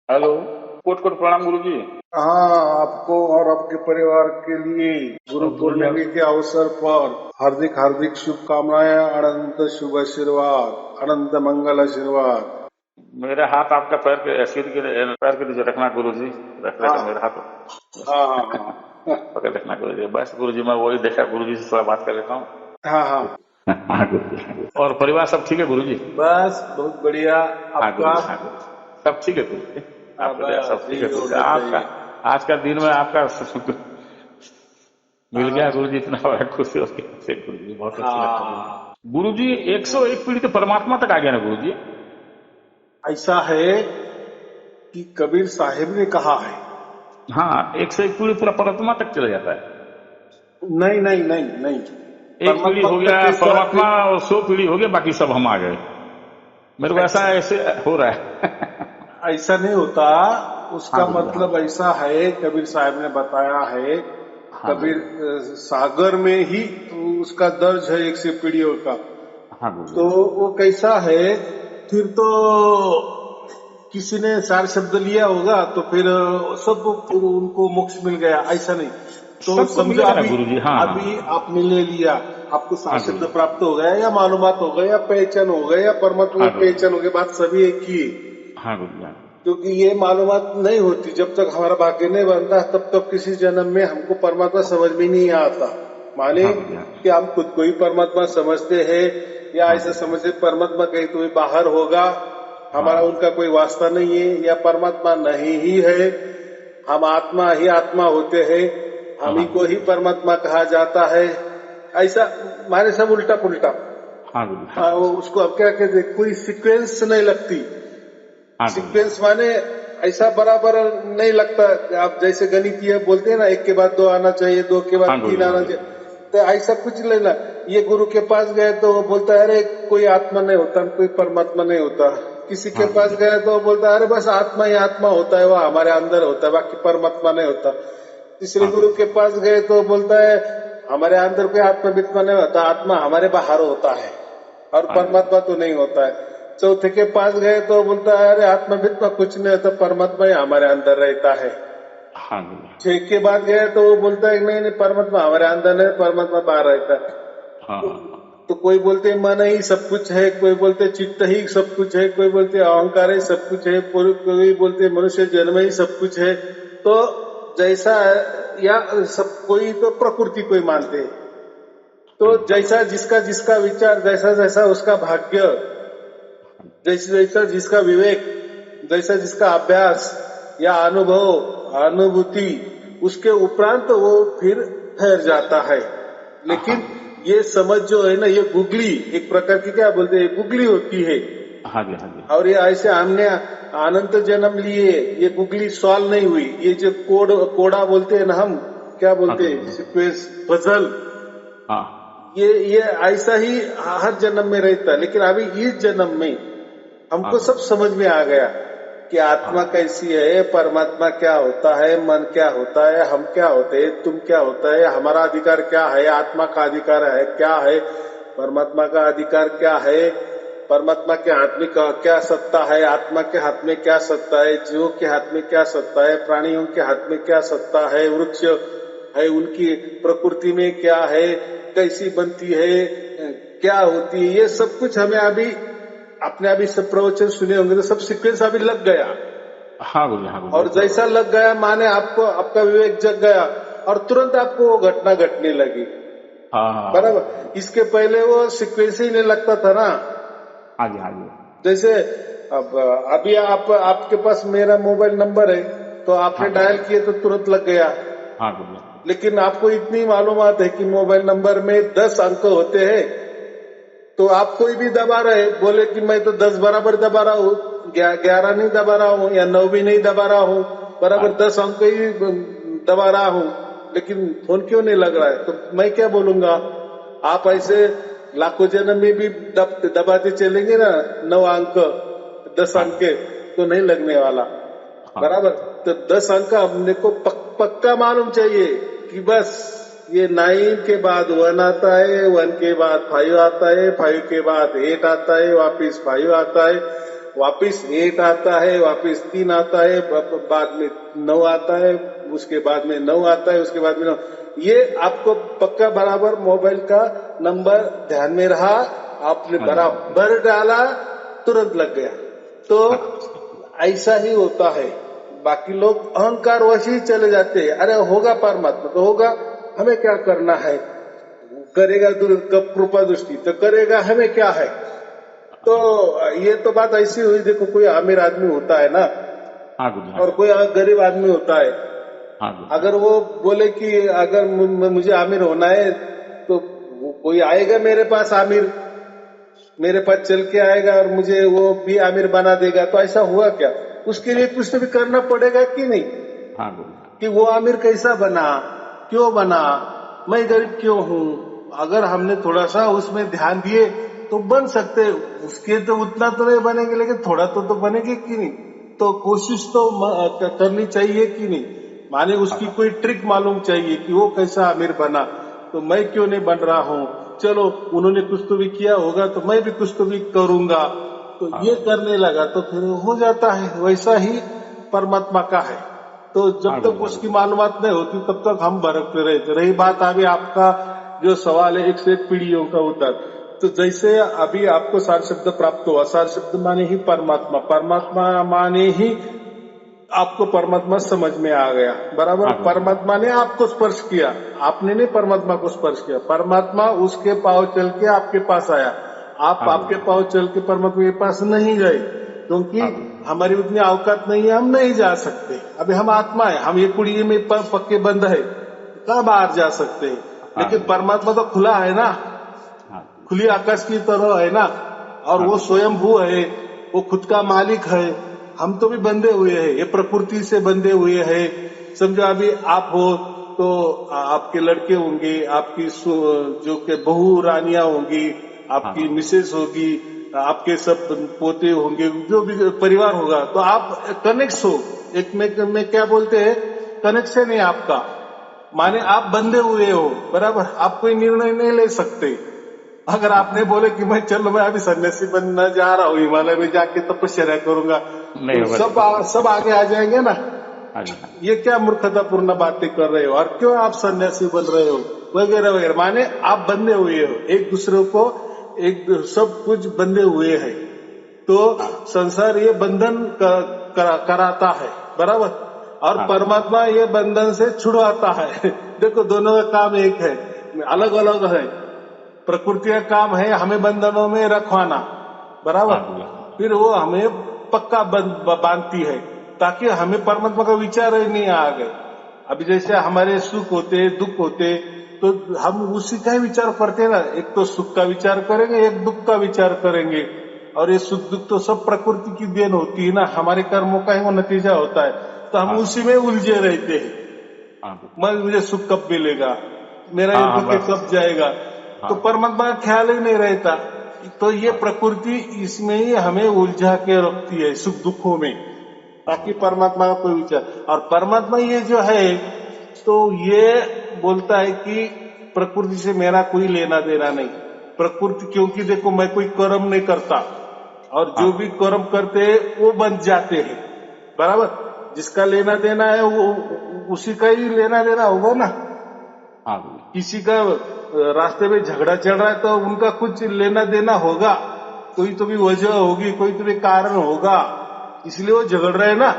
Hello. Coat coat प्रणाम गुरु जी। हाँ, आपको और आपके परिवार के लिए गुरु और गुरु जी पूर्णिमा के अवसर पर हार्दिक हार्दिक शुभकामनाएं, अनंत शुभ आशीर्वाद, अनंत मंगल आशीर्वाद। मेरा हाथ आपका पैर के सिर के पैर के नीचे रखना गुरु जी। रख लेता हाँ मेरा हाथ हाँ हाँ हाँ पकड़ रखना गुरु जी। बस गुरु जी मैं वही देखा गुरु जी से थोड़ा बात कर लेता हूँ। हाँ हाँ। हाँ गुरु जी, हाँ गुरु। और परिवार सब ठीक है गुरु जी? बस बहुत बढ़िया। हाँ गुरु आपका? जी, हाँ गुरु जी। सब ठीक है गुरु जी। आपका दया सब बस ठीक है यही गुरु और जी। आपका बताइए। आज का दिन में आपका मिल गया हाँ गुरु जी, इतना बड़ा खुशी हो गया से गुरु जी, बहुत अच्छा लगा गुरु जी। हाँ। गुरु जी 101 पीढ़ी तो परमात्मा तक आ गया ना गुरु जी? ऐसा है कि कबीर साहिब ने कहा है। हाँ, 101 पीढ़ी पूरा परमात्मा तक चला जाता है। नहीं नहीं नहीं नहीं, एक पीढ़ी परमात्मा हो तक गया कैसा? परमात्मा और 100 पीढ़ी हो गया, बाकी सब हम आ गए। मेरे को ऐसा ऐसा ऐसे हो रहा है। ऐसा नहीं होता। हाँ उसका गुरु जी, हाँ। मतलब ऐसा है, कबीर साहब ने बताया है। हाँ गुरु कबीर जी, सागर में ही उसका दर्ज है 100 पीढ़ियों का। हाँ गुरु जी, तो हाँ। वो कैसा है? फिर तो किसी ने चार शब्द लिया होगा तो फिर सब उनको मोक्ष मिल गया, ऐसा नहीं। तो सबको समझो मिलेगा ना अभी गुरु जी, हाँ हाँ अभी आपने ले लिया, आपको सार हाँ गुरु शब्द जी, प्राप्त हो गया या मालूमात हो गया या पहचान हो गया या परमात्मा हाँ की गुरु जी, पहचान हो गई, बात सभी एक ही है। हाँ गुरु जी, हाँ गुरु क्योंकि ये मालूमात नहीं होती जब तक हमारा भाग्य नहीं बनता, तब तक किसी जन्म में हमको परमात्मा समझ में नहीं आता। जी, माने हाँ गुरु जी, हाँ कि हम खुद को ही परमात्मा समझते हैं या हाँ ऐसा गुरु जी, समझते परमात्मा कहीं तो भी बाहर होगा, हमारा हाँ उनका कोई वास्ता नहीं है या परमात्मा नहीं ही है। हम आत्मा ही आत्मा होते हैं, हाँ हम ही हाँ को गुरु ही जी, परमात्मा कहा जाता है। ऐसा माने सब उल्टा पुल्टा। हाँ गुरु जी, हाँ गुरु जी, उसको अब क्या कहते, कोई सीक्वेंस नहीं लगती। हाँ गुरु जी, सीक्वेंस माने ऐसा बराबर नहीं लगता। आप जैसे गणितीय बोलते हैं ना, एक के बाद दो आना चाहिए, दो के बाद हाँ गुरु तीन जी, हाँ आना गुरु चाहिए, जी, तो ऐसा कुछ लेना। ये गुरु के पास गए तो वो बोलता है अरे कोई आत्मा नहीं होता, कोई परमात्मा नहीं होता। किसी के हाँ गुरु पास जी, गए तो वो बोलता है अरे बस आत्मा ही आत्मा होता है, वो हमारे अंदर होता है, बाकी परमात्मा नहीं होता। तीसरे हाँ गुरु गुरु जी, के पास गए तो बोलता है हमारे अंदर कोई आत्मा वित्मा नहीं होता, आत्मा हमारे बाहर होता है और हाँ गुरु जी, परमात्मा तो नहीं होता है। चौथे के पास गए तो बोलता है अरे आत्मा वित्मा कुछ नहीं होता, परमात्मा ही हमारे अंदर रहता है। हाँ गुरु जी, छह के बाद गए तो वो बोलता है नहीं नहीं, परमात्मा हमारे अंदर नहीं, परमात्मा बाहर रहता है। हाँ तो, हाँ हाँ तो कोई बोलते हैं मन ही सब कुछ है, कोई बोलते चित्त ही सब कुछ है, कोई बोलते अहंकार ही सब कुछ है, कोई बोलते मनुष्य जन्म ही सब कुछ है। तो जैसा या सब कोई तो प्रकृति कोई मानते हैं। तो जैसा जिसका जिसका विचार, जैसा जैसा उसका भाग्य, जैसा जैसा जिसका विवेक, जैसा जिसका अभ्यास या अनुभव अनुभूति, उसके उपरांत वो फिर ठहर जाता है। हाँ लेकिन गुरु जी, ये समझ जो है ना, ये गुगली एक प्रकार की क्या बोलते हैं, गुगली होती है। हाँ जी, हाँ जी, और ये ऐसे हमने अनंत जन्म लिए, ये गुगली सॉल्व नहीं हुई। ये जो कोड़ा बोलते हैं ना, हम क्या हाँ बोलते गुरु हैं, जी, सीक्वेंस पजल, हाँ ये ऐसा ही हर जन्म में रहता है। लेकिन अभी इस जन्म में हाँ हमको गुरु सब जी, समझ में आ गया कि आत्मा हाँ कैसी है, परमात्मा क्या होता है, मन क्या होता है, हम क्या होते हैं, तुम क्या होता है, हमारा अधिकार क्या है, आत्मा का अधिकार है क्या है, परमात्मा का अधिकार क्या है, परमात्मा के हाथ में क्या सत्ता है, आत्मा के हाथ में क्या सत्ता है, जीवों के हाथ में क्या सत्ता है, प्राणियों के हाथ में क्या सत्ता है, वृक्ष है उनकी प्रकृति में क्या है, कैसी बनती है, क्या होती है, ये सब कुछ हमें अभी आपने अभी सब प्रवचन सुने होंगे तो सब सीक्वेंस अभी लग गया। हाँ गुरु जी, हाँ गुरु जी, और ऐसा हो जैसा रहा लग गया माने आपको आपका विवेक जग गया और तुरंत आपको वो घटना घटने लगी। है। हाँ हाँ हाँ बराबर, इसके पहले वो सीक्वेंस ही नहीं लगता था ना। हाँ जी, हाँ जी, जैसे अब अभी आपके पास मेरा मोबाइल नंबर है तो आपने हाँ गुरु डायल जी, किए तो तुरंत लग गया। हाँ गुरु जी, हाँ गुरु जी, लेकिन आपको इतनी मालूमात है कि मोबाइल नंबर में 10 अंक होते हैं। तो आप कोई भी दबा रहे, बोले कि मैं तो 10 बराबर दबा रहा हूँ, 11 नहीं दबा रहा हूँ या 9 भी नहीं दबा रहा हूँ, हाँ बराबर जी, 10 अंक ही दबा रहा हूँ, लेकिन फोन क्यों नहीं लग रहा है? तो मैं क्या बोलूंगा? आप हाँ ऐसे लाखों जन्म में भी दबाते चलेंगे ना 9 अंक 10 हाँ अंक गुरु के, जी, तो नहीं लगने वाला। हाँ गुरु बराबर। जी, तो 10 अंक हमने को पक्का मालूम चाहिए कि बस ये 9 के बाद 1 आता है, 1 के बाद 5 आता है, 5 के बाद 8 आता है, वापिस 5 आता है, वापिस 8 आता है, वापिस 3 आता है, बाद में 9 आता है, उसके बाद में 9 आता है, उसके बाद में 9। ये आपको पक्का बराबर मोबाइल का नंबर ध्यान में रहा, आपने हाँ जी, बराबर डाला, तुरंत लग गया। तो ऐसा ही होता है। बाकी लोग अहंकार वश ही चले जाते हैं। अरे होगा परमात्मा तो होगा, हमें क्या करना है, करेगा कृपा दृष्टि तो करेगा, हमें क्या है। तो ये तो बात ऐसी हुई, देखो कोई अमीर आदमी होता है ना, हाँ गुरु जी, और कोई गरीब आदमी होता है। हाँ गुरु जी, अगर वो बोले कि अगर मुझे आमिर होना है तो कोई आएगा मेरे पास, आमिर मेरे पास चल के आएगा और मुझे वो भी आमिर बना देगा। तो ऐसा हुआ क्या? उसके लिए कुछ तो भी करना पड़ेगा कि नहीं, हाँ गुरु जी, कि वो आमिर कैसा बना, क्यों बना, मैं गरीब क्यों हूँ। अगर हमने थोड़ा सा उसमें ध्यान दिए तो बन सकते। उसके तो उतना तो नहीं बनेंगे, लेकिन थोड़ा तो बनेंगे कि नहीं। तो कोशिश तो करनी चाहिए कि नहीं। माने उसकी कोई ट्रिक मालूम चाहिए कि वो कैसा आमिर बना, तो मैं क्यों नहीं बन रहा हूँ। चलो उन्होंने कुछ तो भी किया होगा तो मैं भी कुछ तो भी करूंगा। तो ये करने लगा तो फिर हो जाता है। वैसा ही परमात्मा का है। तो जब हाँ तक गुरु जी, उसकी मालूमात नहीं होती तब तक हम भटकते रहते। रही बात अभी आपका जो सवाल है, एक से एक पीढ़ियों का उत्तर। तो जैसे अभी आपको सार शब्द प्राप्त हुआ, सार शब्द माने ही परमात्मा, परमात्मा माने ही आपको परमात्मा समझ में आ गया। बराबर, हाँ गुरु जी, परमात्मा ने आपको स्पर्श किया, आपने नहीं परमात्मा को स्पर्श किया। परमात्मा उसके पांव चल के आपके पास आया, आप हाँ गुरु आपके जी, पांव चल के परमात्मा के पास नहीं गए, क्योंकि हाँ गुरु जी, हमारी उतनी औकात नहीं है, हम नहीं जा सकते। अभी हम आत्मा है, हम ये कुड़िए में पक्के बंद है, कहाँ बाहर जा सकते हैं। हाँ लेकिन गुरु जी, परमात्मा तो खुला है ना, हाँ खुली आकाश की तरह है ना। और वो गुरु जी, स्वयंभू है, वो खुद का मालिक है। हम तो भी बंधे हुए हैं, ये प्रकृति से बंधे हुए हैं। समझो अभी आप हो तो आपके लड़के होंगे, आपकी जो के बहू रानियां होंगी, हाँ आपकी गुरु जी, मिसेस होगी, आपके सब पोते होंगे, जो भी परिवार होगा, तो आप कनेक्ट हो एक में क्या बोलते हैं, कनेक्शन है आपका। माने आप बंधे हुए हो। बराबर, आप कोई निर्णय नहीं ले सकते। अगर आपने बोले कि मैं अभी सन्यासी बनना जा रहा हूँ, हिमालय में जाके तपस्या करूंगा, नहीं तो होगा जी, सब आगे आ जाएंगे ना। हाँ जी, हाँ जी, ये क्या मूर्खतापूर्ण बातें कर रहे हो, और क्यों आप सन्यासी बन रहे हो, वगैरह वगैरह। माने आप बंधे हुए हो एक दूसरे को, सब कुछ बंधे हुए हैं। तो हाँ संसार ये बंधन कराता है। बराबर, और हाँ गुरु जी, परमात्मा ये बंधन से छुड़वाता है। देखो दोनों का काम एक है, हाँ अलग अलग है। प्रकृति का काम है हमें बंधनों में रखवाना। बराबर, हाँ गुरु जी, फिर वो हमें पक्का बांधती है, ताकि हमें परमात्मा का विचार ही नहीं आ गए। अभी जैसे हमारे सुख होते, दुख होते, तो हम उसी का ही विचार करते हैं ना। एक तो सुख का विचार करेंगे, एक दुख का विचार करेंगे। और ये सुख दुख तो सब प्रकृति की देन होती है ना, हमारे कर्मों का ही वो नतीजा होता है। तो हम हाँ उसी में उलझे रहते हैं। हाँ गुरु जी, मुझे सुख कब मिलेगा, मेरा ये हाँ हाँ दुख बस, कब जाएगा। तो हाँ परमात्मा का ख्याल ही नहीं रहता। तो ये हाँ प्रकृति इसमें ही हमें उलझा के रखती है, सुख दुखों में, हाँ ताकि गुरु जी, परमात्मा का कोई विचार। और परमात्मा ये जो है, तो ये बोलता है कि प्रकृति से मेरा कोई लेना देना नहीं। प्रकृति, क्योंकि देखो मैं कोई कर्म नहीं करता, और हाँ जो गुरु भी जी, कर्म करते हैं वो बन जाते हैं। बराबर, जिसका लेना देना है वो उसी का ही लेना देना होगा ना। हाँ गुरु जी, किसी का रास्ते में झगड़ा चल रहा है तो उनका कुछ लेना देना होगा, कोई तो भी वजह होगी, कोई तो भी कारण होगा, इसलिए वो झगड़ रहे हैं ना।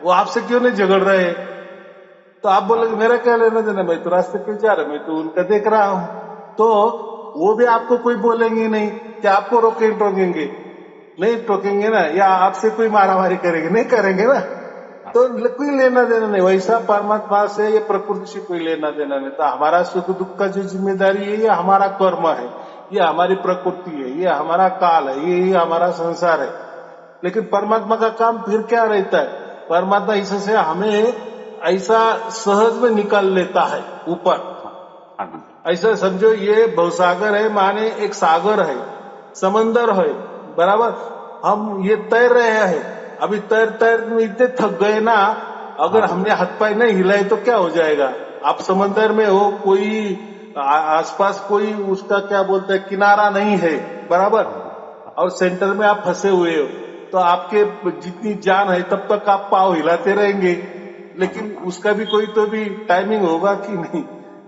वो आपसे क्यों नहीं झगड़ रहे हैं? तो आप हाँ बोलोगे गुरु मेरा क्या लेना देना, मैं तो रास्ते पे जा रहा, मैं तो उनका देख रहा हूं। तो वो भी आपको कोई बोलेंगे नहीं, क्या आपको टोकेंगे नहीं, टोकेंगे ना, या आपसे कोई मारामारी करेंगे नहीं, करेंगे ना। हाँ तो कोई लेना देना नहीं। वैसा परमात्मा से, ये प्रकृति से कोई लेना देना नहीं। तो हमारा सुख दुख का जो जिम्मेदारी है, ये हमारा कर्म है, ये हमारी प्रकृति है, ये हमारा काल है, ये हमारा संसार है। लेकिन परमात्मा का काम फिर क्या रहता है, परमात्मा इससे हमें ऐसा सहज में निकाल लेता है ऊपर। हाँ हाँ गुरु जी, ऐसा समझो ये भवसागर है, माने एक सागर है, समंदर है। बराबर, हम ये तैर रहे हैं, अभी तैर तैर में इतने थक गए ना, हाँ अगर गुरु हमने जी, हाथ पाय नहीं हिलाए तो क्या हो जाएगा। आप समंदर में हो, कोई आसपास कोई उसका क्या बोलते हैं किनारा नहीं है। बराबर, हाँ गुरु जी, हाँ और सेंटर में आप फंसे हुए हो, तो तो आपके जितनी जान है तब तक आप पाँव हिलाते रहेंगे, लेकिन उसका भी कोई तो भी टाइमिंग होगा कि नहीं।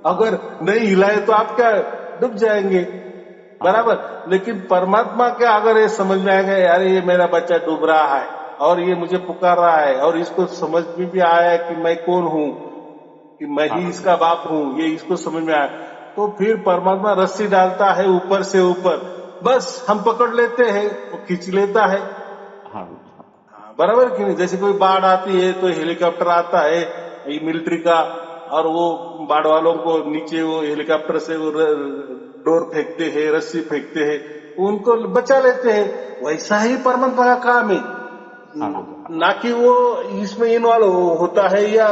अगर नहीं हिलाए तो आप क्या डूब जाएंगे, बराबर। लेकिन परमात्मा के अगर ये समझ में आएगा, यार ये मेरा बच्चा डूब रहा है और ये मुझे पुकार रहा है और इसको समझ में भी आया है कि मैं कौन हूँ, कि मैं ही इसका बाप हूँ, ये इसको समझ में आया, तो फिर परमात्मा रस्सी डालता है ऊपर से ऊपर, बस हम पकड़ लेते हैं, वो खींच लेता है। बराबर कि नहीं। जैसे कोई बाढ़ आती है तो हेलीकॉप्टर आता है ये मिलिट्री का, और वो बाढ़ वालों को नीचे वो हेलीकॉप्टर से वो डोर फेंकते हैं, रस्सी फेंकते हैं, उनको बचा लेते हैं। वैसा ही परमात्मा का काम है, ना कि वो इसमें इन्वॉल्व होता है, या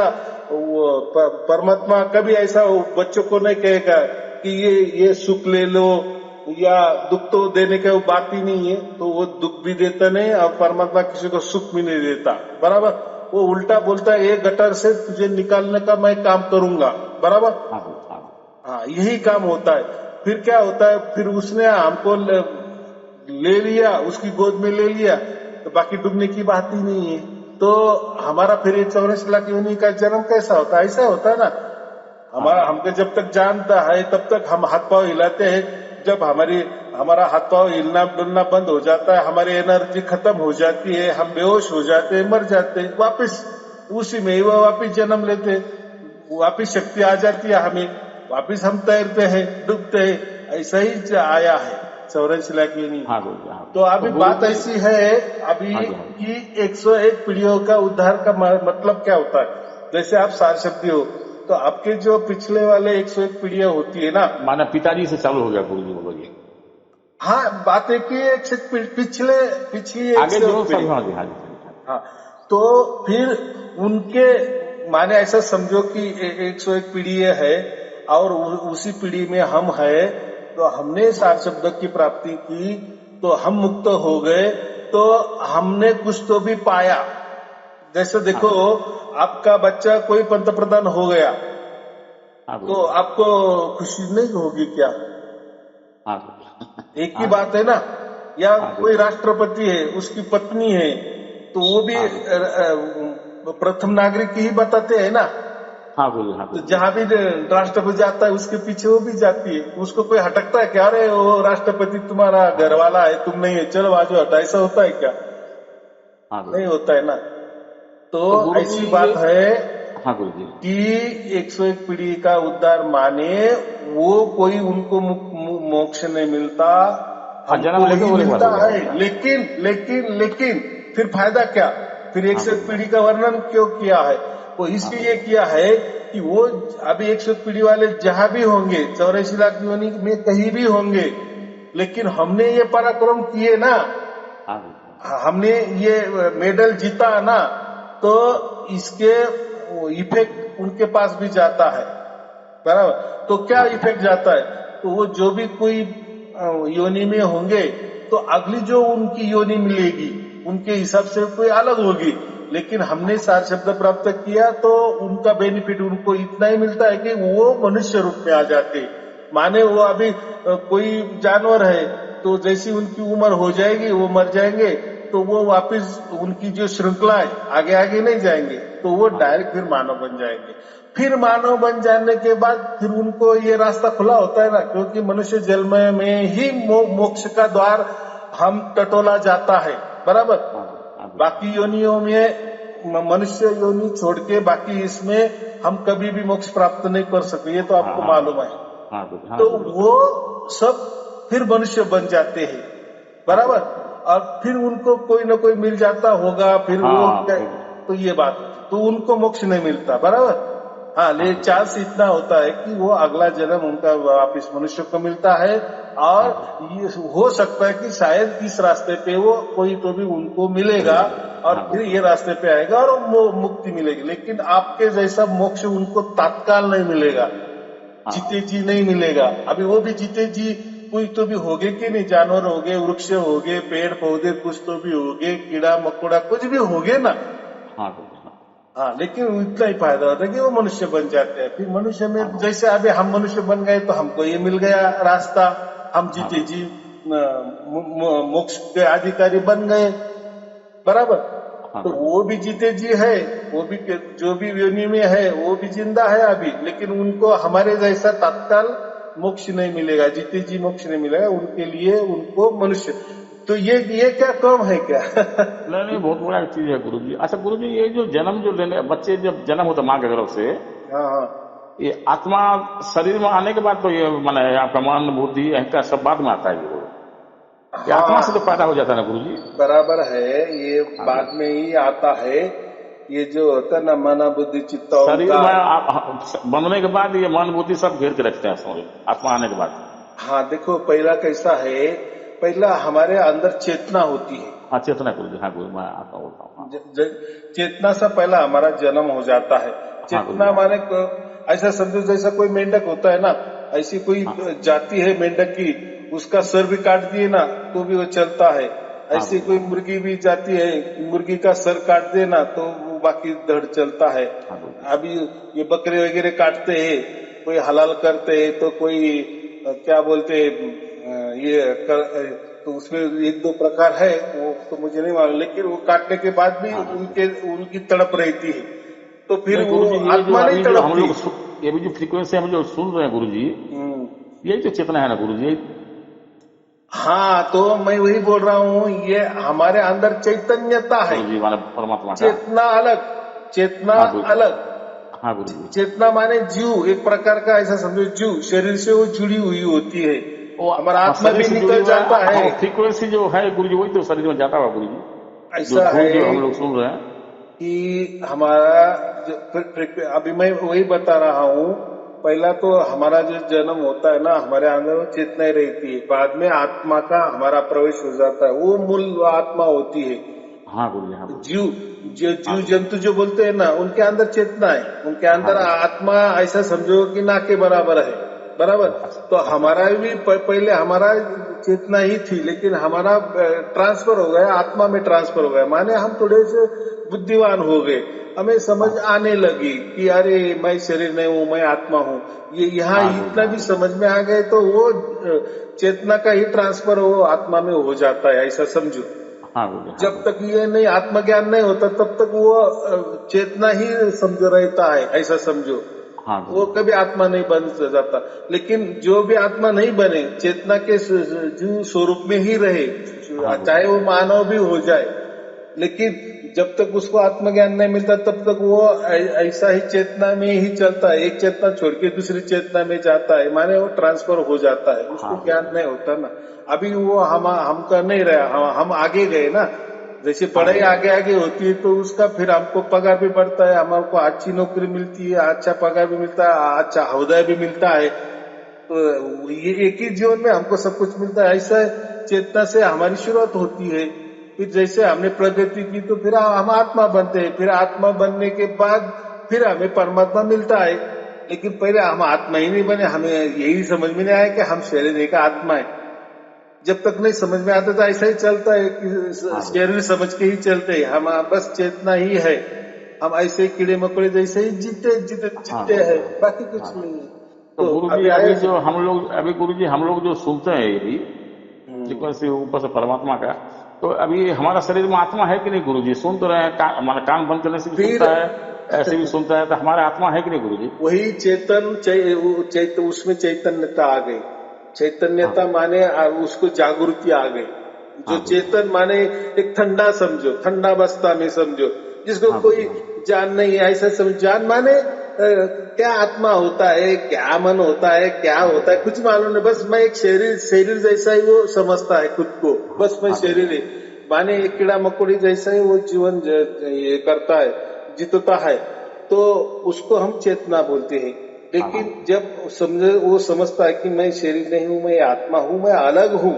वो परमात्मा कभी ऐसा बच्चों को नहीं कहेगा कि ये सुख ले लो, या दुख तो देने का वो बात ही नहीं है। तो वो दुख भी देता नहीं और परमात्मा किसी को सुख भी नहीं देता, बराबर। वो उल्टा बोलता है, ये गटर से तुझे निकालने का मैं काम करूंगा, बराबर। हाँ, यही काम होता है। फिर क्या होता है, फिर उसने हमको ले लिया, उसकी गोद में ले लिया, तो बाकी डूबने की बात ही नहीं है। तो हमारा फिर ये 84 लाख योनि का जन्म कैसा होता है, ऐसा होता है ना। हमको जब तक जानता है तब तक हम हाथ पांव हिलाते हैं, जब हमारा हाथ पांव हिलना डुलना बंद हो जाता है, हमारी एनर्जी खत्म हो जाती है, हम बेहोश हो जाते हैं, मर जाते हैं, वापिस उसी में ही वो वापिस जन्म लेते हैं, वापिस शक्ति आ जाती है हमें, वापिस हम तैरते हैं, डूबते हैं। ऐसा ही आया है 84 लाख योनि। तो अभी बात ऐसी है अभी कि 101 पीढ़ियों का उद्धार का मतलब क्या होता है। जैसे आप सार शब्दी हो, तो आपके जो पिछले वाले 101 पीढ़ियां होती है ना, माना पिताजी से चालू हो गया गुरु जी बोलिए। हाँ, बात है कि पिछली आगे जो हाँ, तो फिर उनके माने ऐसा समझो कि 101 पीढ़ी है और उसी पीढ़ी में हम है, तो हमने सार शब्द की प्राप्ति की, तो हम मुक्त हो गए, तो हमने कुछ तो भी पाया। जैसे देखो, आपका बच्चा कोई पंतप्रधान हो गया तो आपको खुशी नहीं होगी क्या? एक ही बात है ना। या कोई राष्ट्रपति है, उसकी पत्नी है, तो वो भी प्रथम नागरिक ही बताते हैं ना। तो जहां भी राष्ट्रपति जाता है उसके पीछे वो भी जाती है, उसको कोई हटकता है क्या? अरे वो राष्ट्रपति तुम्हारा घर वाला है, तुम नहीं है, चलो बाजू हटा, ऐसा होता है क्या? नहीं होता है ना। तो ऐसी बात है कि 101 पीढ़ी का उद्धार माने वो कोई उनको मोक्ष नहीं मिलता, हमको वही मिलता है। लेकिन फिर फायदा क्या? फिर 101 पीढ़ी का वर्णन क्यों किया है? वो इसलिए किया है कि वो अभी 101 पीढ़ी वाले जहां भी होंगे, 84 लाख योनि में कहीं भी होंगे, लेकिन हमने ये पराक्रम किए ना, हमने ये मेडल जीता ना, तो इसके इफेक्ट उनके पास भी जाता है, बराबर। तो क्या इफेक्ट जाता है? तो वो जो भी कोई योनि में होंगे, तो अगली जो उनकी योनि मिलेगी उनके हिसाब से कोई अलग होगी, लेकिन हमने सार शब्द प्राप्त किया तो उनका बेनिफिट उनको इतना ही मिलता है कि वो मनुष्य रूप में आ जाते। माने वो अभी कोई जानवर है, तो जैसी उनकी उम्र हो जाएगी वो मर जाएंगे, तो वो वापस उनकी जो श्रृंखला है आगे आगे नहीं जाएंगे, तो वो डायरेक्ट फिर मानव बन जाएंगे। फिर मानव बन जाने के बाद फिर उनको ये रास्ता खुला होता है ना, क्योंकि मनुष्य जन्म में ही मोक्ष का द्वार हम टटोला जाता है, बराबर। बाकी योनियों में मनुष्य योनि छोड़ के बाकी इसमें हम कभी भी मोक्ष प्राप्त नहीं कर सकते, ये तो आपको मालूम है। तो वो सब फिर मनुष्य बन जाते हैं, बराबर। और फिर उनको कोई ना कोई मिल जाता होगा, फिर वो तो ये बात, तो उनको मोक्ष नहीं मिलता, बराबर। हाँ, लेकिन चांस इतना होता है कि वो अगला जन्म उनका वापिस मनुष्य को मिलता है, और ये हो सकता है कि शायद इस रास्ते पे वो कोई तो भी उनको मिलेगा और फिर ये रास्ते पे आएगा और वो मुक्ति मिलेगी। लेकिन आपके जैसा मोक्ष उनको तत्काल नहीं मिलेगा, जीते जी नहीं मिलेगा। अभी वो भी जीते जी कोई तो भी होगे कि नहीं, जानवर होगे, वृक्ष होगे, पेड़ पौधे कुछ तो भी होगे, कीड़ा मकोड़ा कुछ भी होगे ना। हाँ, लेकिन इतना ही फायदा होता है कि वो मनुष्य बन जाते हैं। फिर मनुष्य में जैसे अभी हम मनुष्य बन गए तो हमको ये मिल गया रास्ता, हम जीते जी मोक्ष के अधिकारी बन गए। बराबर। हाँ तो गुरु वो भी जीते जी है, वो भी जो भी योनि में है वो भी जिंदा है अभी, लेकिन उनको हमारे जैसा तत्काल मोक्ष नहीं मिलेगा, जीते जी मोक्ष नहीं मिलेगा उनके लिए, उनको मनुष्य। तो ये क्या कम है क्या? नहीं नहीं, बहुत बड़ा एक चीज है गुरु जी। अच्छा गुरु जी, ये जो जन्म जो लेने बच्चे जब जन्म होता है माँ के गर्भ से, हाँ हाँ ये आत्मा शरीर में आने के बाद तो ये माने आपका मन बुद्धि अहंकार सब बाद में आता है ये गुरु। ये आत्मा से तो हाँ, पैदा हो जाता है ना गुरु जी। बराबर है, ये हाँ बाद गुरु। में ही आता है। ये जो होता है ना मन बुद्धि चित्त शरीर में अहंकार। बनने के बाद ये मन बुद्धि सब घेर के रखते हैं, समझ लो, आत्मा आने के बाद। हाँ देखो, पहला कैसा है, पहला हमारे अंदर चेतना होती है। हाँ चेतना गुरु जी, हाँ गुरु, मैं आता बोलता हूँ। हाँ चेतना से पहला हमारा जन्म हो जाता है। हाँ गुरु जी, चेतना हाँ माने ऐसा समझो जैसा कोई मेंढक होता है ना, ऐसी कोई हाँ जाति है मेंढक की, उसका सर भी काट दिए ना तो भी वो चलता है। हाँ ऐसी गुरु जी, कोई हाँ मुर्गी भी जाती है, मुर्गी का सर काट दे ना तो वो बाकी धड़ चलता है। हाँ गुरु जी, अभी ये बकरे वगैरह काटते हैं, कोई हलाल करते हैं तो कोई क्या बोलते हैं, तो उसमें एक दो प्रकार है वो तो मुझे नहीं मालूम, लेकिन वो काटने के बाद भी हाँ गुरु जी। उनकी तड़प रहती है, तो फिर नहीं वो गुरु जी, ये जो आत्मा नहीं अभी जो हम तड़पती। लोग ये भी जो फ्रीक्वेंसी हम जो सुन रहे हैं गुरु जी, हम्म। यही तो चेतना है ना गुरु जी। हाँ, तो मैं वही बोल रहा हूँ, ये हमारे अंदर चैतन्यता है। गुरु जी माने परमात्मा का। चेतना अलग, चेतना हाँ गुरु। अलग। हाँ गुरु जी। चेतना माने जीव, एक प्रकार का ऐसा समझो, जीव शरीर से वो जुड़ी हुई होती है। वो हमारा हाँ, आत्मा शरीर भी से जुड़ी निकल हुआ जाता है, है। हाँ फ्रीक्वेंसी जो है गुरु जी वही तो शरीर में जाता हुआ गुरु जी, जो ऐसा धूल है जो हम लोग सुन रहे हैं। कि हमारा अभी मैं वही बता रहा हूँ, पहला तो हमारा जो जन्म होता है ना, हमारे अंदर वो चेतना ही रहती है, बाद में आत्मा का हमारा प्रवेश हो जाता है, वो मूल आत्मा होती है। हाँ गुरु जी, हाँ गुरु जी। जीव, जो हाँ जीव गुरु जी। जंतु जो बोलते हैं ना, उनके अंदर चेतना है, उनके हाँ अंदर गुरु जी। आत्मा ऐसा समझो कि ना के बराबर है। बराबर। अच्छा तो अच्छा हमारा अच्छा। भी पहले हमारा चेतना ही थी, लेकिन हमारा ट्रांसफर हो गया, आत्मा में ट्रांसफर हो गया, माने हम थोड़े से बुद्धिमान हो गए, हमें समझ हाँ आने लगी कि अरे मैं शरीर नहीं हूँ, मैं आत्मा हूँ। ये यहाँ हाँ गुरु जी, इतना हाँ भी गुरु जी। समझ में आ गए तो वो चेतना का ही ट्रांसफर वो आत्मा में हो जाता है, ऐसा समझो। हाँ गुरु जी, हाँ जब गुरु तक जी। ये नहीं आत्मज्ञान नहीं होता तब तक वो चेतना ही समझो रहता है, ऐसा समझो। हाँ गुरु वो जी, हाँ कभी आत्मा नहीं बन जाता। लेकिन जो भी आत्मा नहीं बने, चेतना के जीव स्वरूप में ही रहे, हाँ गुरु चाहे जी। वो मानव भी हो जाए, लेकिन जब तक उसको आत्मज्ञान नहीं मिलता तब तक वो ऐसा ही चेतना में ही चलता है, एक चेतना छोड़ के दूसरी चेतना में जाता है, माने वो ट्रांसफर हो जाता है, हाँ उसको गुरु ज्ञान जी। नहीं होता ना। अभी वो हमका नहीं रहा, हम आगे गए ना, जैसे हाँ पढ़ाई गुरु जी। आगे आगे होती है तो उसका फिर हमको पगार भी बढ़ता है, हमको अच्छी नौकरी मिलती है, अच्छा पगार भी मिलता है, अच्छा ओहदा भी मिलता है। तो ये एक ही जीवन में हमको सब कुछ मिलता है, ऐसा चेतना से हमारी शुरुआत होती है। फिर जैसे हमने प्रगति की तो फिर हम आत्मा बनते हैं, फिर आत्मा बनने के बाद फिर हमें परमात्मा मिलता है। लेकिन पहले हम आत्मा ही नहीं बने, हमें यही समझ में नहीं आया कि हम शरीर एक आत्मा है। जब तक नहीं समझ में आता तो ऐसा ही चलता है कि हाँ गुरु जी। शरीर समझ के ही चलते हैं हम, बस चेतना ही है। हम ऐसे ही कीड़े मकोड़े जैसे ही जीते जीते हाँ जीते गुरु जी, हैं, हाँ बाकी हाँ कुछ हाँ। नहीं है। तो तो गुरु जी अभी आया। अभी जो हम लोग अभी गुरु जी हम लोग जो सुनते हैं ये भी हम्म, फ्रीक्वेंसी ऊपर से परमात्मा का, तो अभी हमारा शरीर में आत्मा है कि नहीं गुरु जी? सुन तो रहे हैं, माना कान बंद करने से भी फिर सुनता है, ऐसे भी सुनता है, तो हमारा आत्मा है कि नहीं गुरु जी? वही उसमें चैतन्यता आ गई। हाँ चैतन्यता गुरु जी। माने उसको जागृति आ गई। जो हाँ गुरु जी, हाँ चेतन माने एक ठंडा समझो, ठंडा अवस्था में समझो, जिसको हाँ गुरु जी, कोई हाँ जान नहीं है ऐसा समझ। जान माने क्या आत्मा होता है, क्या मन होता है, क्या हाँ गुरु होता है, जी, कुछ मालूम नहीं, बस मैं एक शरीर शरीर जैसा ही वो समझता है खुद को, हाँ बस मैं हाँ गुरु जी, शरीर है। माने एक कीड़ा मकोड़ी जैसा ही वो जीवन ये करता है, जीतता है, तो उसको हम चेतना बोलते हैं। हाँ गुरु लेकिन जी, जब समझे वो समझता है कि मैं शरीर नहीं हूँ, मैं आत्मा हूँ, मैं अलग हूँ,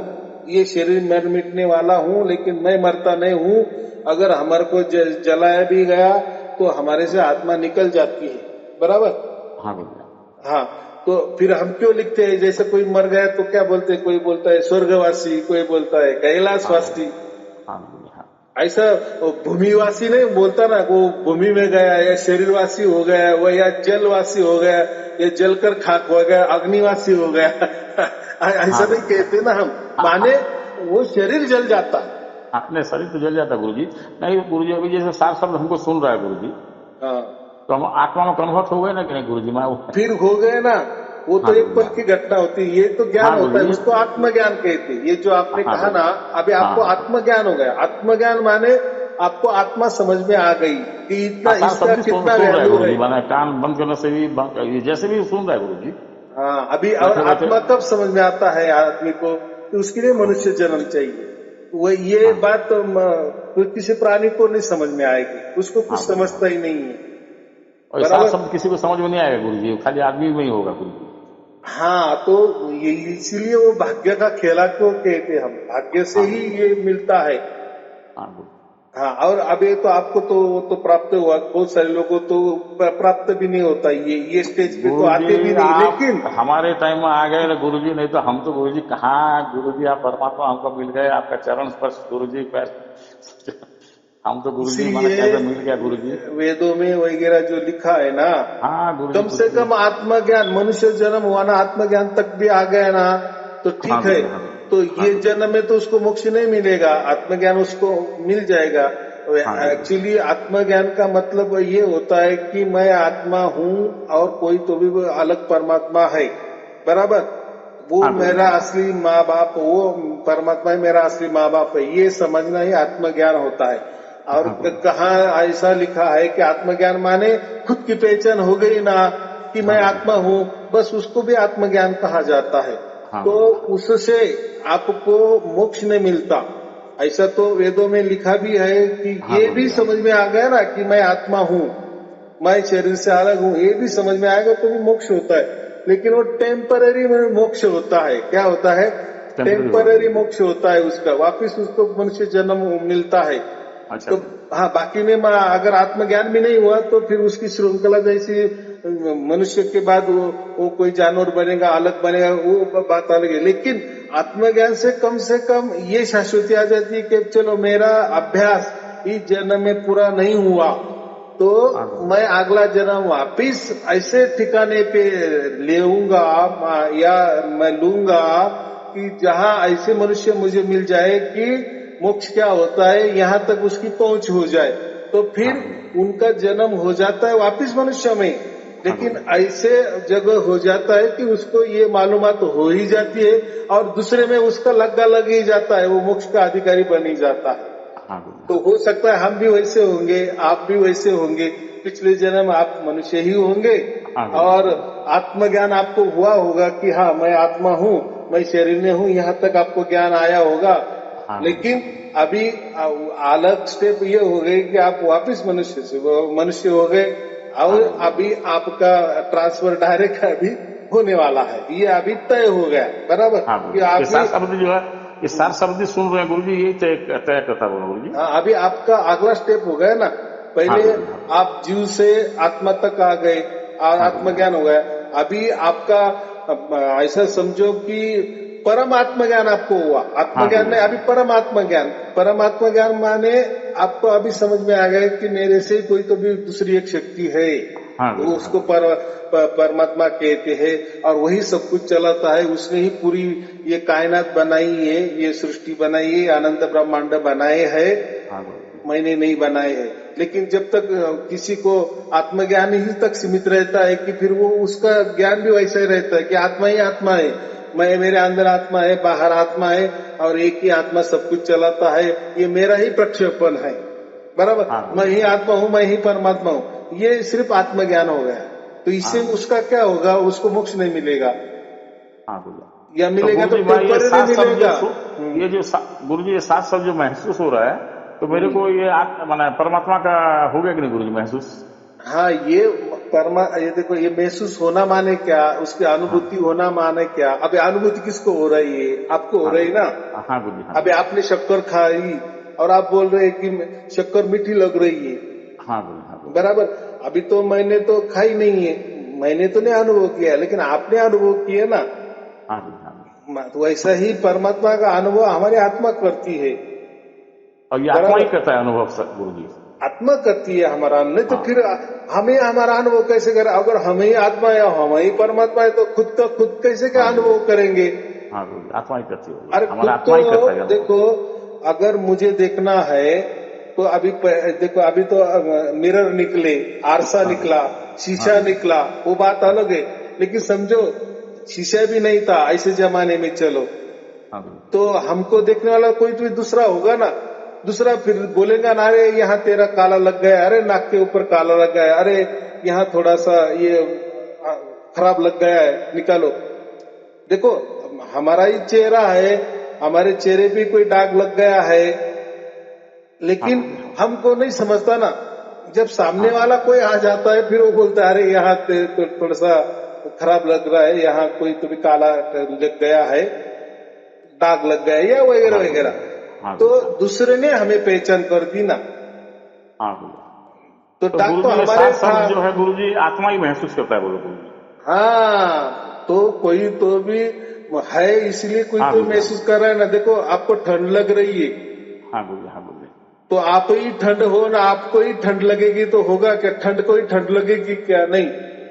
ये शरीर मर मिटने वाला हूँ लेकिन मैं मरता नहीं हूँ। अगर हमारे को जलाया भी गया तो हमारे से आत्मा निकल जाती है। बराबर। हाँ गुरु जी, हाँ, तो फिर हम क्यों लिखते हैं, जैसे कोई मर गया तो क्या बोलते हैं, कोई बोलता है स्वर्गवासी, कोई बोलता है हाँ गुरु जी, कैलाशवासी। हाँ गुरु जी, हाँ ऐसा वो भूमिवासी नहीं बोलता ना, वो भूमि में गया या शरीरवासी हो गया, वो या जलवासी हो गया, या जलकर खाक हो गया, अग्निवासी हो गया। हाँ ऐसा नहीं गुरु जी, हाँ कहते ना हम, हाँ हाँ माने वो शरीर जल जाता, हाँ, नहीं शरीर तो जल जाता है गुरु जी। नहीं गुरु जी, अभी जैसे 7 शब्द हमको सुन रहा है गुरु जी, हाँ, तो हम आत्मा में कन्वर्ट हो गए ना कि नहीं गुरु जी? मैं फिर हो गए ना। वो तो हाँ एक गुरु जी, पल की घटना होती है, ये तो ज्ञान हाँ गुरु होता है, जी, उसको आत्मज्ञान कहते हैं। ये जो आपने हाँ कहा गुरु, ना, अभी हाँ आपको हाँ गुरु। आत्मज्ञान हो गया। आत्मज्ञान माने आपको आत्मा समझ में आ गई कि इतना हाँ, 7 इसका शब्द ही कितना सुन रहा है वैल्यू गुरु है। जी, मैंने कान बंद करने से भी ये जैसे भी सुन रहा है गुरु जी, हाँ, अभी और बैठे बैठे। आत्मा कब समझ में आता है आदमी को कि उसके लिए हाँ मनुष्य जन्म चाहिए। वो ये हाँ गुरु, बात तो किसी प्राणी को नहीं समझ में आएगी, उसको कुछ हाँ गुरु, हाँ। समझता ही नहीं है। और ये 7 बराबर। शब्द किसी को समझ में नहीं आएगा गुरु जी, खाली आदमी में ही होगा गुरु जी। हाँ, तो ये इसीलिए वो भाग्य का खेला को कहते हैं हम, भाग्य से हाँ ही गुरु जी, ये मिलता है। हाँ गुरु। हाँ, और अभी तो आपको तो वो तो प्राप्त हुआ, बहुत सारे लोगों तो प्राप्त भी नहीं होता, ये स्टेज पे तो गुरु जी आते भी नहीं, आप लेकिन हमारे टाइम में आ गए ना गुरु जी, नहीं तो हम तो गुरु जी कहाँ, गुरु जी आप परमात्मा हमको मिल गए, आपका चरण स्पर्श गुरु जी पैर हम तो गुरु जी माना इसीलिए कैसे मिल गया गुरु जी। वेदों में वगैरह जो लिखा है ना, हाँ गुरु जी कम कुछ से भी। कम आत्मज्ञान, मनुष्य जन्म हुआ ना, आत्मज्ञान तक भी आ गया ना तो हाँ ठीक गुरु है। जी, हाँ गुरु, तो हाँ ये गुरु, जन्म में तो उसको मोक्ष नहीं मिलेगा, आत्मज्ञान उसको मिल जाएगा। हाँ गुरु, एक्चुअली आत्मज्ञान का मतलब ये होता है कि मैं आत्मा हूँ और कोई तो भी वो अलग परमात्मा है। बराबर। वो हाँ गुरु जी, मेरा हाँ असली माँ बाप, वो परमात्मा ही मेरा असली माँ बाप है, ये समझना ही आत्मज्ञान होता है। और हाँ गुरु, कहाँ ऐसा लिखा है कि आत्मज्ञान माने खुद की पहचान हो गई ना कि हाँ मैं गुरु, आत्मा हूँ, बस उसको भी आत्मज्ञान कहा जाता है। हाँ तो गुरु जी, उससे आपको मोक्ष नहीं मिलता। ऐसा तो वेदों में लिखा भी है कि हाँ ये गुरु भी जी, हाँ समझ में आ गया ना कि मैं आत्मा हूँ, मैं शरीर से अलग हूँ, ये भी समझ में आएगा तो भी मोक्ष होता है। लेकिन वो टेम्पररी में मोक्ष होता है। क्या होता है? टेम्पररी होगा टेम्पररी गुरु जी। मोक्ष होता है उसका, वापिस उसको मनुष्य जन्म मिलता है। अच्छा तो गुरु जी, हाँ, बाकी में अगर आत्मज्ञान भी नहीं हुआ तो फिर उसकी श्रृंखला जैसी मनुष्य के बाद वो कोई जानवर बनेगा, अलग बनेगा, वो बात अलग है। लेकिन आत्मज्ञान से कम ये शाश्वती आ जाती है कि चलो मेरा अभ्यास इस जन्म में पूरा नहीं हुआ तो हाँ गुरु, मैं अगला जन्म वापिस ऐसे ठिकाने पे लेऊंगा या मैं लूंगा कि जहाँ ऐसे मनुष्य मुझे मिल जाए कि मोक्ष क्या होता है यहाँ तक उसकी पहुंच हो जाए। तो हाँ फिर गुरु जी, उनका जन्म हो जाता है वापिस मनुष्य में। हाँ गुरु लेकिन जी, ऐसे जगह हो जाता है कि उसको ये मालूमात हो ही जाती है और दूसरे में उसका लग्गा लग ही जाता है, वो मोक्ष का अधिकारी बन ही जाता है। हाँ गुरु जी, तो हाँ हो गुरु, सकता है हम भी वैसे होंगे, आप भी वैसे होंगे, पिछले जन्म आप मनुष्य ही होंगे हाँ गुरु जी, और आत्मज्ञान आपको हुआ होगा कि हाँ मैं आत्मा हूँ, मैं शरीर में हूँ, यहाँ तक आपको ज्ञान आया होगा। हाँ गुरु जी, लेकिन अभी अलग स्टेप ये हो गई कि आप वापिस मनुष्य से मनुष्य हो गए हाँ और गुरु जी, अभी आपका ट्रांसफर डायरेक्ट अभी होने वाला है, ये अभी तय हो गया। बराबर हाँ गुरु कि जी। ये अभी 7 शब्द जो है, ये 7 शब्द ही सुन रहे हैं गुरु जी, यही तय तय करता बोला गुरु जी। हाँ, अभी आपका अगला स्टेप हो गया ना। हाँ पहले गुरु जी, हाँ गुरु, आप जीव से आत्मा तक आ गए, हाँ गुरु जी, हाँ आत्मज्ञान हो गया। अभी आपका ऐसा समझो कि परम आत्मज्ञान आपको हुआ। हाँ आत्मज्ञान गुरु में जी, हाँ अभी परम आत्मज्ञान, परम आत्मज्ञान माने आपको अभी समझ में आ गया कि मेरे से कोई तो भी दूसरी एक शक्ति है, हाँ गुरु वो जी, हाँ उसको गुरु, परमात्मा कहते हैं और वही सब कुछ चलाता है। उसने ही पूरी ये कायनात बनाई है, ये सृष्टि बनाई है, अनंत ब्रह्मांड बनाए है, हाँ गुरु जी, मैंने नहीं बनाए हैं। लेकिन जब तक किसी को आत्मज्ञान ही तक सीमित रहता है कि फिर वो उसका ज्ञान भी वैसा ही रहता है कि आत्मा ही आत्मा है, मैं मेरे अंदर आत्मा है, बाहर आत्मा है और एक ही आत्मा सब कुछ चलाता है, ये मेरा ही प्रक्षेपण है। बराबर। हाँ गुरु मैं जी, ही आत्मा हूँ, मैं ही परमात्मा हूँ, ये सिर्फ आत्मज्ञान हो गया। तो हाँ इससे गुरु जी, उसका क्या होगा? उसको मोक्ष नहीं मिलेगा, हाँ गुरु जी। या तो मिलेगा गुरु तो जी मैं ये टेम्पररी 7 शब्द जो मिलेगा। ये जो गुरु जी ये 7 शब्द जो महसूस हो रहा है, तो मेरे हम्म। को ये माना परमात्मा का हो गया कि नहीं गुरु जी महसूस? हाँ, ये देखो, ये महसूस होना माने क्या, उसकी हाँ अनुभूति होना माने क्या। अभी अनुभूति किसको हो रही है? आपको हो हाँ रही गुरु ना। जी, हाँ गुरु जी, हाँ अभी गुरु जी, आपने शक्कर खाई और आप बोल रहे हैं कि शक्कर मीठी लग रही है। हाँ गुरु जी, हाँ गुरु जी, बराबर। अभी तो मैंने तो खाई नहीं है, मैंने तो नहीं अनुभव किया, लेकिन आपने अनुभव किया ना। हाँ गुरु जी, हाँ गुरु जी। तो वैसा ही परमात्मा का अनुभव हमारी आत्मा करती है। और ये आत्मा ही बराबर। करता है अनुभव गुरु जी। आत्मा करती है हमारा, नहीं तो हाँ फिर हमें हमारा अनुभव कैसे करें? अगर हम ही आत्मा है, हम ही परमात्मा है, तो खुद का खुद कैसे क्या हाँ गुरु अनुभव जी, करेंगे? हाँ गुरु जी, आत्मा ही करती होगी, अरे हमारा खुद आत्मा तो ही करता है अनुभव। देखो, अगर मुझे देखना है तो अभी देखो, अभी तो मिरर निकले, आरसा निकला, शीशा निकला, वो बात अलग है। लेकिन समझो शीशा भी नहीं था ऐसे जमाने में, चलो हाँ गुरुजी। तो हमको देखने वाला कोई तो दूसरा होगा ना। दूसरा फिर बोलेगा ना, अरे यहाँ तेरा काला लग गया, अरे नाक के ऊपर काला लग गया, अरे यहाँ थोड़ा सा ये खराब लग गया है, निकालो। देखो हमारा ही चेहरा है, हमारे चेहरे पे कोई दाग लग गया है, हाँ लेकिन गुरुजी। हमको नहीं समझता ना। जब सामने वाला कोई आ जाता है फिर वो बोलता है, अरे यहाँ तो थोड़ा सा खराब लग रहा है, यहाँ कोई तो भी काला लग गया है, दाग लग गया है, या वगैरह हाँ वगैरह। गुरुजी। हाँ तो गुरुजी। दूसरे ने हमें पहचान कर दी ना। हाँ गुरुजी। तो तो दाग तो गुरुजी ये हमारे सात था। शब्द जो है गुरुजी आत्मा ही महसूस करता है, बोलो गुरुजी। हाँ, तो कोई तो भी है, इसलिए कोई हाँ तो गुरुजी। हाँ महसूस कर रहा है ना। देखो आपको ठंड लग रही है हाँ गुरुजी। हाँ गुरुजी। तो आप ही ठंड हो ना, आपको ही ठंड लगेगी तो होगा क्या? ठंड को ही ठंड लगेगी क्या? नहीं।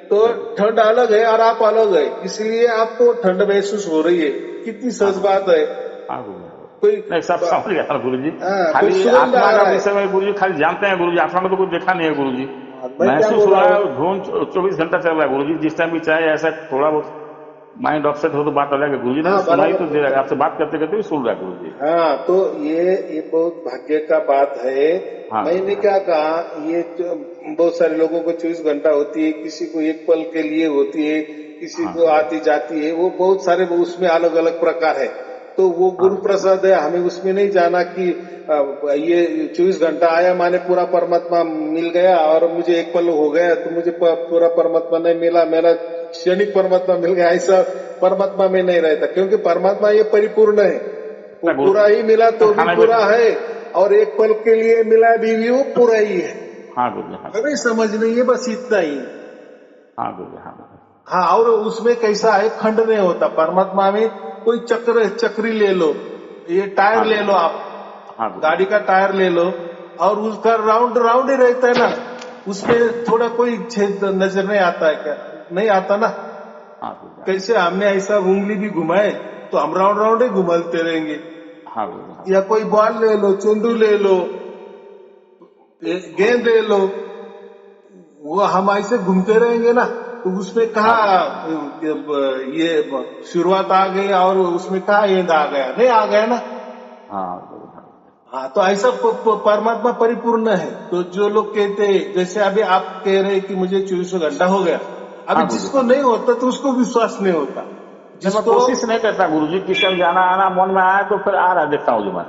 तो नहीं गुरुजी। ठंड अलग है और आप अलग है, इसलिए आपको ठंड महसूस हो रही है। कितनी हाँ सहज गुरुजी। बात है। हाँ गुरुजी। हाँ गुरुजी। कोई नहीं, सब समझ गया गुरुजी। कोई खाली सुगंध आत्मा आ का रहा है। विषय में गुरुजी खाली जानते हैं गुरुजी, आत्मा में तो कुछ देखा नहीं है गुरुजी। मैं क्या महसूस बोल हो रहा रहा हूँ? है, धुन 24 घंटा चल रहा है गुरुजी। जिस टाइम भी चाहे ऐसा थोड़ा बहुत माइंड अपसेट हो तो बात अलग है गुरुजी ने तो हाँ, सुनाई बराबर तो दे बोल रहा है, रहे। आपसे बात करते करते भी सुन रहा है गुरुजी। हाँ, तो ये बहुत भाग्य का बात है। हाँ गुरुजी। मैंने हाँ क्या कहा, ये बहुत सारे लोगों को 24 घंटा होती है, किसी को एक पल के लिए होती है, किसी हाँ को आती जाती है, वो बहुत सारे, वो उसमें अलग अलग प्रकार है। तो वो हाँ गुरु प्रसाद है, हमें उसमें नहीं जाना कि ये 24 घंटा आया माने पूरा परमात्मा मिल गया और मुझे एक पल हो गया तो मुझे पूरा परमात्मा नहीं मिला, मेरा क्षणिक परमात्मा मिल गया, ऐसा परमात्मा में नहीं रहता। क्योंकि परमात्मा ये परिपूर्ण है, वो गुरु पूरा ही मिला तो भी खाने में। पूरा है, और एक पल के लिए मिला भी वो पूरा ही है। हाँ गुरुजी। हाँ हमें गुरुजी। समझ नहीं है, बस इतना ही। हाँ गुरुजी। हाँ गुरुजी। हाँ, और उसमें कैसा है, खंड नहीं होता परमात्मा में। कोई चक्री ले लो, ये टायर हाँ ले लो, गुरुजी। आप हाँ गुरुजी। गाड़ी का टायर ले लो, और उसका राउंड राउंड ही रहता है ना, उसमें थोड़ा कोई छेद नजर नहीं आता है क्या? नहीं आता ना। हाँ गुरुजी। कैसे हमने ऐसा उंगली भी घुमाए तो हम राउंड राउंड ही घुमाते रहेंगे। हाँ गुरुजी। हाँ या कोई बॉल ले लो, चेंडू ले लो, हाँ गेंद ले लो, वो हम ऐसे घूमते रहेंगे ना। तो उसमें कहा हाँ गुरुजी। ये शुरुआत आ गई और उसमें कहा एंड आ गया? नहीं आ गया ना। हाँ गुरुजी। हाँ हाँ, तो ऐसा परमात्मा परिपूर्ण है। तो जो लोग कहते हैं, जैसे अभी आप कह रहे हैं कि मुझे 24 घंटा हो गया, अभी हाँ गुरुजी। जिसको हाँ नहीं होता तो उसको विश्वास नहीं होता। नहीं, मैं जिसको, कोशिश नहीं करता गुरुजी, किस टाइम जाना आना मन में आया तो फिर आ रहा देखता हूँ जी मैं।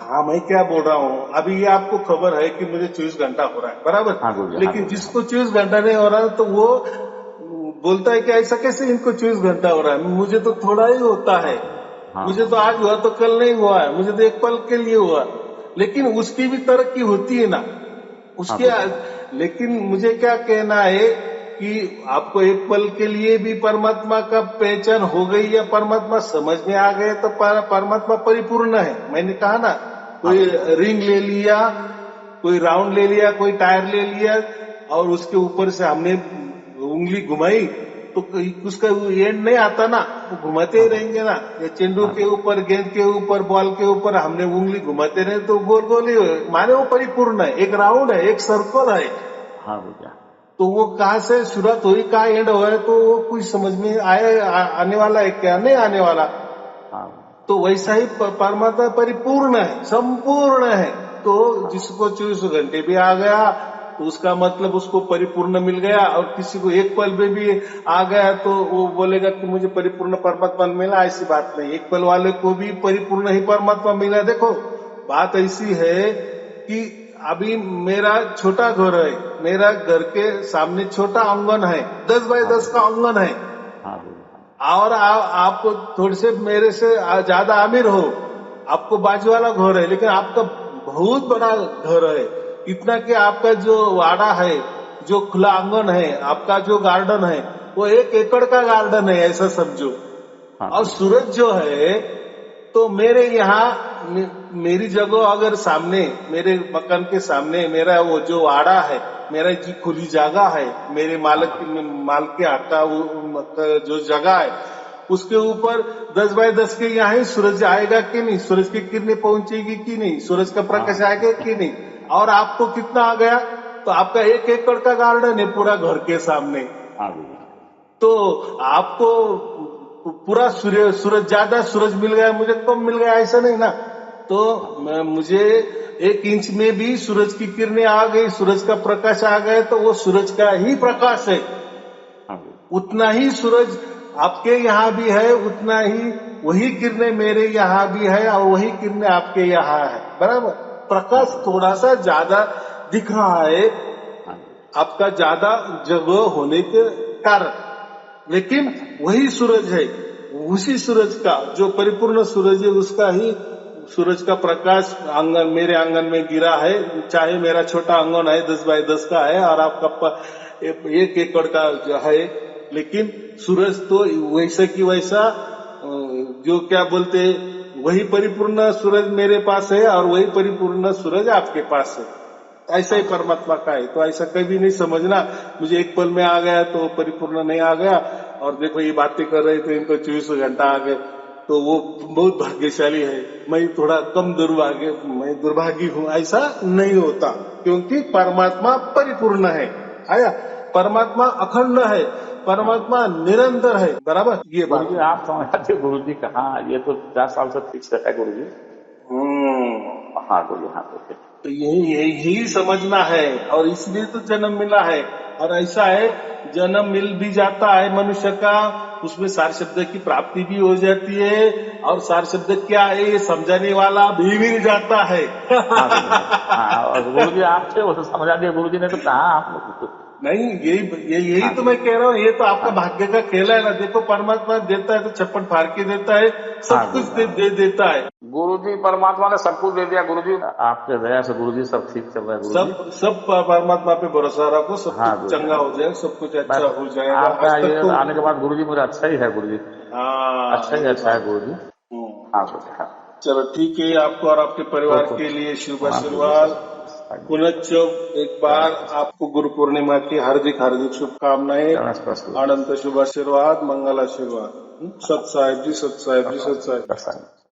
हाँ, मैं क्या बोल रहा हूँ, अभी ये आपको खबर है कि मुझे 24 घंटा हो रहा है, बराबर। हाँ गुरुजी। हाँ लेकिन गुरुजी। हाँ जिसको 24 घंटा नहीं हो रहा तो वो बोलता है कि ऐसा कैसे इनको 24 घंटा हो रहा है, मुझे तो थोड़ा ही होता है, हाँ गुरुजी। हाँ मुझे हाँ तो आज हुआ तो कल नहीं हुआ है, मुझे तो एक पल के लिए हुआ। लेकिन उसकी भी तरक्की होती है ना, हाँ उसके। गुरुजी। लेकिन मुझे क्या कहना है कि आपको एक पल के लिए भी परमात्मा का पहचान हो गई या परमात्मा समझ में आ गए तो परमात्मा परिपूर्ण है। मैंने कहा ना, हाँ कोई गुरुजी। रिंग ले लिया, कोई राउंड ले लिया, कोई टायर ले लिया, और उसके ऊपर से हमने उंगली घुमाई तो उसका एंड नहीं आता ना, वो घुमाते हाँ ही गुरुजी। रहेंगे ना। या चेंडू हाँ के गुरुजी। ऊपर, गेंद के ऊपर, बॉल के ऊपर हमने उंगली घुमाते रहे तो गोल गोल ही माने वो परिपूर्ण है, एक राउंड है, एक सर्कल है। हाँ गुरुजी। तो वो कहाँ से शुरुआत हुई, कहाँ एंड हुआ है, तो वो कुछ समझ में आने वाला है क्या? नहीं आने वाला। हाँ गुरुजी। तो वैसा ही परमात्मा परिपूर्ण है, संपूर्ण है। तो हाँ जिसको 24 घंटे भी आ गया तो उसका मतलब उसको परिपूर्ण मिल गया, और किसी को एक पल में भी आ गया तो वो बोलेगा कि मुझे परिपूर्ण परमात्मा मिला। ऐसी बात नहीं, एक पल वाले को भी परिपूर्ण ही परमात्मा मिला। देखो बात ऐसी है कि अभी मेरा छोटा घर है, मेरा घर के सामने छोटा आंगन है, 10 बाय हाँ 10 का गुरुजी। आंगन है। हाँ गुरुजी। और आप थोड़े से मेरे से ज्यादा अमीर हो, आपको बाजू वाला घर है, लेकिन आपका बहुत बड़ा घर है। इतना कि आपका जो वाड़ा है, जो खुला आंगन है, आपका जो गार्डन है, वो 1 एकड़ का गार्डन है, ऐसा समझो। हाँ और गुरुजी। सूरज जो है, तो मेरे यहाँ मेरी जगह अगर सामने, मेरे मकान के सामने मेरा वो जो वाड़ा है, मेरा जी खुली जगह है, मेरे हाँ माल के हक का जो जगह है, उसके ऊपर 10x10 के यहाँ ही सूरज आएगा कि नहीं, सूरज की किरणें पहुंचेगी कि नहीं, सूरज का प्रकाश आएगा कि नहीं। और आपको कितना आ गया, तो आपका 1 एकड़ का गार्डन है पूरा घर के सामने, हाँ गुरु जी। तो आपको पूरा सूरज ज्यादा सूरज मिल गया, मुझे कम मिल गया, ऐसा नहीं ना। तो मुझे 1 इंच में भी सूरज की किरणें आ गई, सूरज का प्रकाश आ गया, तो वो सूरज का ही प्रकाश है। हाँ गुरु। उतना ही सूरज आपके यहाँ भी है, उतना ही वही किरणें मेरे यहाँ भी है, और वही किरणें आपके यहाँ है, बराबर। प्रकाश थोड़ा सा ज्यादा दिख रहा है हाँ गुरु। आपका ज्यादा जगह होने के कारण, लेकिन वही सूरज है, उसी सूरज का जो परिपूर्ण सूरज है, उसका ही सूरज का प्रकाश आंगन, मेरे आंगन में गिरा है। चाहे मेरा छोटा आंगन है, 10x10 का है, और आपका 1 एकड़ का जो है, लेकिन सूरज तो वैसा की वैसा, जो क्या बोलते, वही परिपूर्ण सूरज मेरे पास है, और वही परिपूर्ण सूरज आपके पास है। ऐसा ही परमात्मा का है। तो ऐसा कभी नहीं समझना मुझे 1 पल में आ गया तो परिपूर्ण नहीं आ गया, और देखो ये बातें कर रहे थे इनको 24 घंटा आ गए, तो वो बहुत भाग्यशाली है, मैं थोड़ा कम मैं दुर्भागी हूँ, ऐसा नहीं होता। क्योंकि परमात्मा परिपूर्ण है, आया, परमात्मा अखंड है, परमात्मा निरंतर है, बराबर। ये गुरु बात जी आप समझाते गुरु जी कहाँ, ये तो 50 साल से फिक्स है गुरु जी। हाँ गुरु जी, हाँ गुरु जी। तो यही समझना है, और इसलिए तो जन्म मिला है। और ऐसा है, जन्म मिल भी जाता है मनुष्य का, उसमें सार शब्द की प्राप्ति भी हो जाती है, और सार शब्द क्या है ये समझाने वाला भी मिल जाता है। हाँ गुरु जी। हाँ, और गुरु जी आप थे वो तो समझा दिया, गुरु जी ने तो कहा आप लोग। नहीं, यही तो मैं कह रहा हूँ, ये तो आपका भाग्य का खेल है ना। देखो परमात्मा देता है तो छप्पड़ फाड़ के देता है, सब कुछ दे देता है। गुरु जी परमात्मा ने सब कुछ दे दिया गुरु जी, आपके दया से गुरु जी सब ठीक चल रहा है गुरु जी। सब परमात्मा पे भरोसा रखो, सब कुछ चंगा हो जाएगा, सब कुछ अच्छा हो जाएगा। आपका ये आने के बाद गुरु जी मुझे अच्छा ही है गुरु जी। हाँ, अच्छा ही अच्छा है गुरु जी। हाँ गुरु जी। हाँ चलो ठीक है, आपको और आपके परिवार के लिए शुभ आशीर्वाद। पुनश्च एक बार आपको गुरु पूर्णिमा की हार्दिक शुभकामनाएं, अनंत शुभ आशीर्वाद, मंगल आशीर्वाद। सत साहिब जी, सत साहिब जी, सत साहिब।